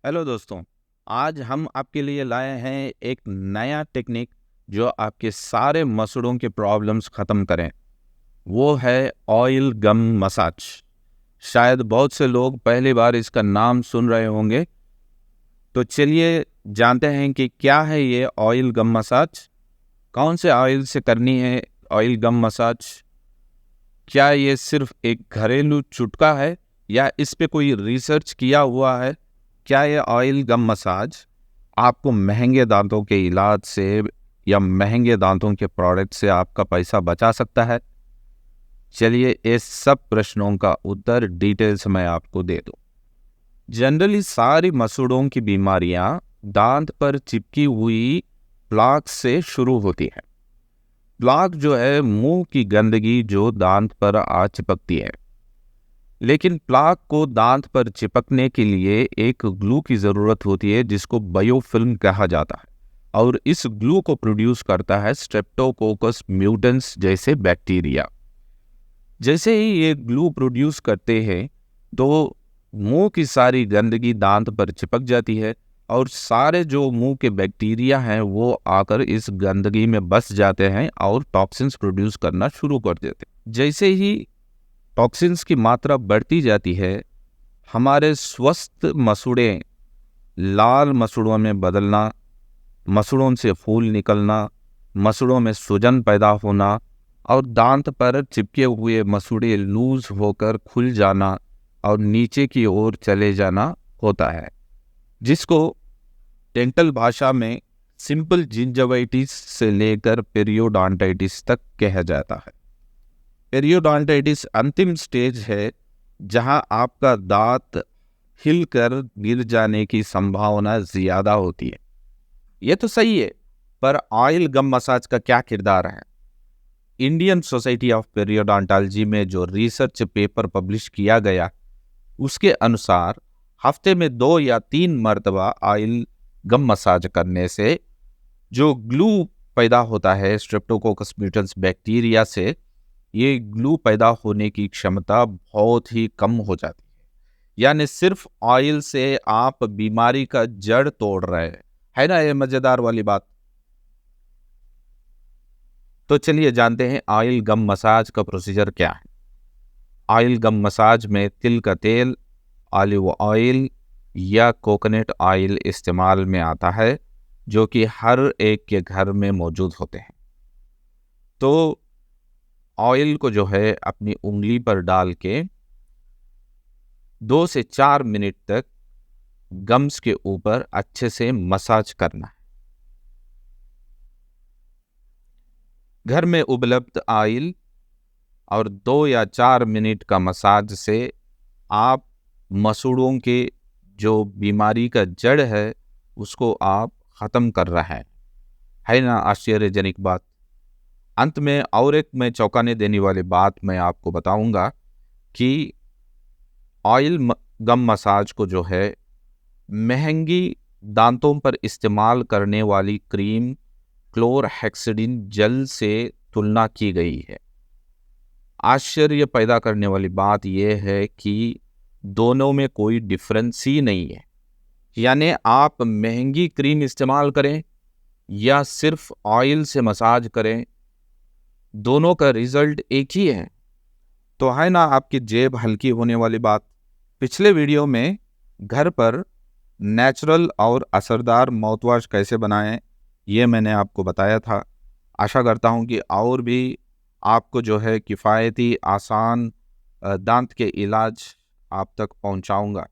Hello दोस्तों। आज हम आपके लिए लाए हैं एक नया टेक्निक जो आपके सारे मसूड़ों के प्रॉब्लम्स ख़त्म करें। वो है ऑयल गम मसाज। शायद बहुत से लोग पहली बार इसका नाम सुन रहे होंगे, तो चलिए जानते हैं कि क्या है ये ऑयल गम मसाज, कौन से ऑयल से करनी है ऑयल गम मसाज, क्या ये सिर्फ एक घरेलू चुटका है या इस पे कोई रिसर्च किया हुआ है, क्या ये ऑयल गम मसाज आपको महंगे दांतों के इलाज से या महंगे दांतों के प्रोडक्ट से आपका पैसा बचा सकता है। चलिए इस सब प्रश्नों का उत्तर डिटेल्स में आपको दे दूं। जनरली सारी मसूड़ों की बीमारियां दांत पर चिपकी हुई प्लाक से शुरू होती है। प्लाक जो है मुंह की गंदगी जो दांत पर आ चिपकती है, लेकिन प्लाक को दांत पर चिपकने के लिए एक ग्लू की ज़रूरत होती है जिसको बायोफिल्म कहा जाता है, और इस ग्लू को प्रोड्यूस करता है स्ट्रेप्टोकोकस म्यूटेंस जैसे बैक्टीरिया। जैसे ही ये ग्लू प्रोड्यूस करते हैं तो मुंह की सारी गंदगी दांत पर चिपक जाती है और सारे जो मुंह के बैक्टीरिया हैं वो आकर इस गंदगी में बस जाते हैं और टॉक्सिन्स प्रोड्यूस करना शुरू कर देते हैं। जैसे ही टॉक्सिन्स की मात्रा बढ़ती जाती है, हमारे स्वस्थ मसूड़े लाल मसूड़ों में बदलना, मसूड़ों से फूल निकलना, मसूड़ों में सूजन पैदा होना और दांत पर चिपके हुए मसूड़े लूज होकर खुल जाना और नीचे की ओर चले जाना होता है, जिसको डेंटल भाषा में सिंपल जिंजवाइटिस से लेकर पेरियोडोंटाइटिस तक कहा जाता है। पेरियोडोंटाइटिस अंतिम स्टेज है जहां आपका दांत हिलकर गिर जाने की संभावना ज़्यादा होती है। ये तो सही है, पर ऑयल गम मसाज का क्या किरदार है? इंडियन सोसाइटी ऑफ पेरियोडोंटोलॉजी में जो रिसर्च पेपर पब्लिश किया गया उसके अनुसार हफ्ते में 2 या 3 मरतबा ऑयल गम मसाज करने से जो ग्लू पैदा होता है स्ट्रेप्टोकोकस म्यूटेंस बैक्टीरिया से, ये ग्लू पैदा होने की क्षमता बहुत ही कम हो जाती है। यानी सिर्फ ऑयल से आप बीमारी का जड़ तोड़ रहे हैं। है ना ये मजेदार वाली बात? तो चलिए जानते हैं ऑयल गम मसाज का प्रोसीजर क्या है। ऑयल गम मसाज में तिल का तेल, ऑलिव ऑयल या कोकोनट ऑयल इस्तेमाल में आता है, जो कि हर एक के घर में मौजूद होते हैं। तो ऑयल को जो है अपनी उंगली पर डाल के 2 से 4 मिनट तक गम्स के ऊपर अच्छे से मसाज करना है। घर में उपलब्ध ऑयल और 2 या 4 मिनट का मसाज से आप मसूड़ों के जो बीमारी का जड़ है उसको आप ख़त्म कर रहे हैं। है ना आश्चर्यजनक बात? अंत में और एक मैं चौंकाने देने वाली बात मैं आपको बताऊंगा कि ऑयल गम मसाज को जो है महंगी दांतों पर इस्तेमाल करने वाली क्रीम क्लोरहेक्सिडिन जेल से तुलना की गई है। आश्चर्य पैदा करने वाली बात यह है कि दोनों में कोई डिफरेंस ही नहीं है। यानी आप महंगी क्रीम इस्तेमाल करें या सिर्फ ऑयल से मसाज करें, दोनों का रिजल्ट एक ही है। तो है ना आपकी जेब हल्की होने वाली बात? पिछले वीडियो में घर पर नेचुरल और असरदार माउथवॉश कैसे बनाएं ये मैंने आपको बताया था। आशा करता हूं कि और भी आपको जो है किफ़ायती आसान दांत के इलाज आप तक पहुंचाऊंगा।